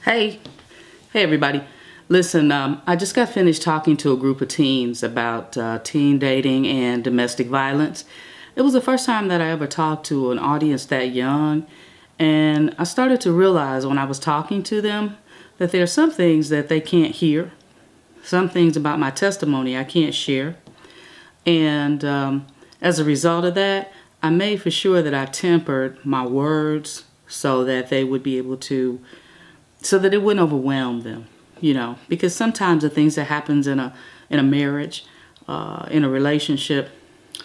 Hey, hey everybody. Listen, I just got finished talking to a group of teens about teen dating and domestic violence. It was the first time that I ever talked to an audience that young, and I started to realize when I was talking to them that there are some things that they can't hear, some things about my testimony I can't share, and as a result of that, I made for sure that I tempered my words so that they would be able to so that it wouldn't overwhelm them, because sometimes the things that happens in a marriage, in a relationship,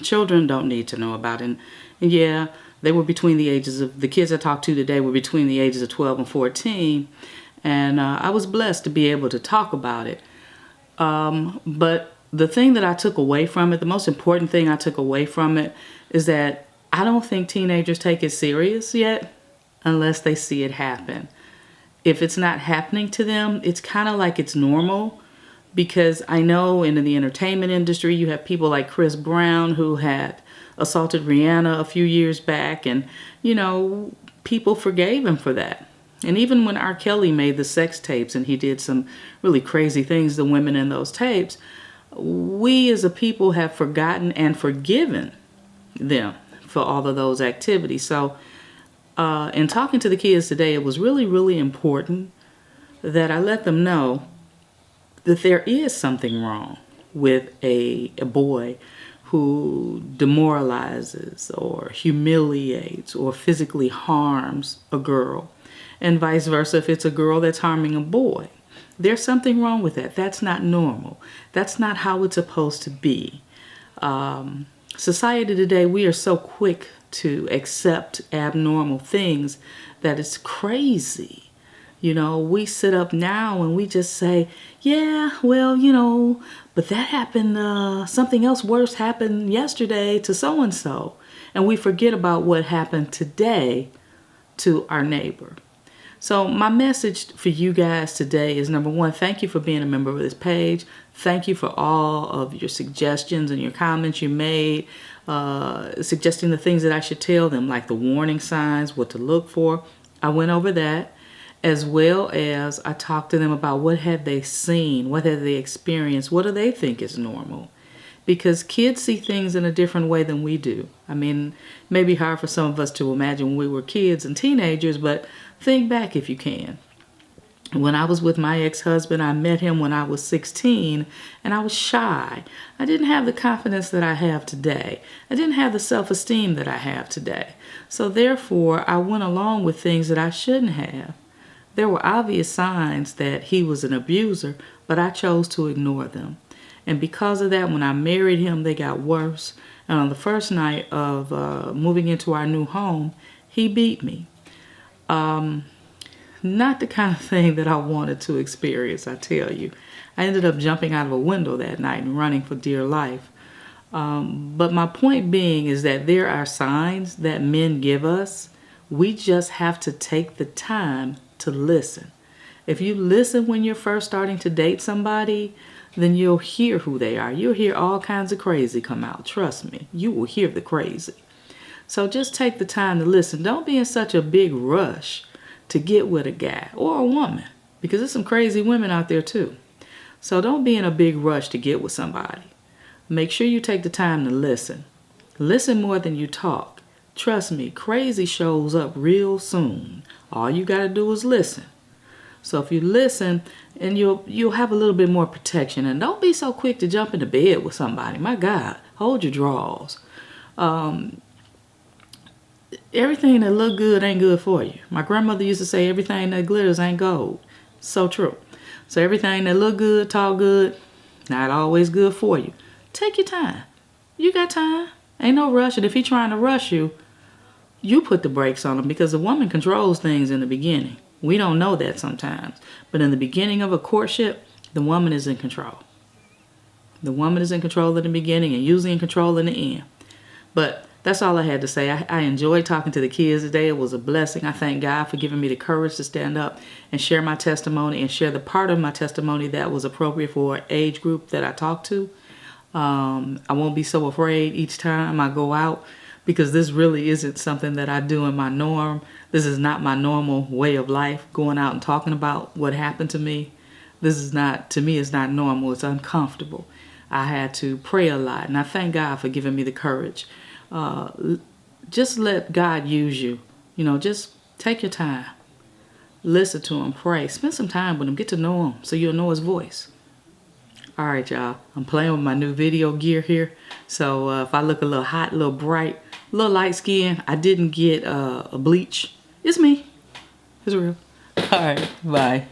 children don't need to know about. And yeah, they were between the kids I talked to today were between the ages of 12 and 14, and I was blessed to be able to talk about it. But the thing that I took away from it, the most important thing I took away from it, is that I don't think teenagers take it serious yet unless they see it happen. If it's not happening to them, it's kind of like it's normal, because I know in the entertainment industry you have people like Chris Brown who had assaulted Rihanna a few years back, and people forgave him for that. And even when R. Kelly made the sex tapes and he did some really crazy things to women in those tapes, we as a people have forgotten and forgiven them for all of those activities. So in talking to the kids today, it was really, really important that I let them know that there is something wrong with a boy who demoralizes or humiliates or physically harms a girl, and vice versa if it's a girl that's harming a boy. There's something wrong with that. That's not normal. That's not how it's supposed to be. Society today, we are so quick to accept abnormal things that it's crazy. We sit up now and we just say, yeah, well, but that happened, something else worse happened yesterday to so-and-so. And we forget about what happened today to our neighbor. So my message for you guys today is, number one, thank you for being a member of this page. Thank you for all of your suggestions and your comments you made, suggesting the things that I should tell them, like the warning signs, what to look for. I went over that, as well as I talked to them about what have they seen, what have they experienced, what do they think is normal. Because kids see things in a different way than we do. I mean, it may be hard for some of us to imagine when we were kids and teenagers, but think back if you can. When I was with my ex-husband, I met him when I was 16, and I was shy. I didn't have the confidence that I have today. I didn't have the self-esteem that I have today. So therefore, I went along with things that I shouldn't have. There were obvious signs that he was an abuser, but I chose to ignore them. And because of that, when I married him, they got worse. And on the first night of moving into our new home, he beat me. Not the kind of thing that I wanted to experience, I tell you. I ended up jumping out of a window that night and running for dear life. But my point being is that there are signs that men give us. We just have to take the time to listen. If you listen when you're first starting to date somebody, then you'll hear who they are. You'll hear all kinds of crazy come out. Trust me, you will hear the crazy. So just take the time to listen. Don't be in such a big rush to get with a guy or a woman, because there's some crazy women out there too. So don't be in a big rush to get with somebody. Make sure you take the time to listen. Listen more than you talk. Trust me, crazy shows up real soon. All you got to do is listen. So if you listen, and you'll have a little bit more protection. And don't be so quick to jump into bed with somebody. My God, hold your drawers. Everything that look good ain't good for you. My grandmother used to say everything that glitters ain't gold. So true. So everything that look good, talk good, not always good for you. Take your time. You got time. Ain't no rush. And if he trying to rush you, you put the brakes on him, because a woman controls things in the beginning. We don't know that sometimes. But in the beginning of a courtship, the woman is in control. The woman is in control in the beginning and usually in control in the end. But that's all I had to say. I enjoyed talking to the kids today. It was a blessing. I thank God for giving me the courage to stand up and share my testimony, and share the part of my testimony that was appropriate for an age group that I talked to. I won't be so afraid each time I go out, because this really isn't something that I do in my norm. This is not my normal way of life, going out and talking about what happened to me. This is not, to me, it's not normal. It's uncomfortable. I had to pray a lot, and I thank God for giving me the courage. Just let God use you. You know, just take your time. Listen to him, pray. Spend some time with him. Get to know him so you'll know his voice. All right, y'all. I'm playing with my new video gear here. So if I look a little hot, a little bright, a little light skin, I didn't get a bleach. It's me. It's real. All right, bye.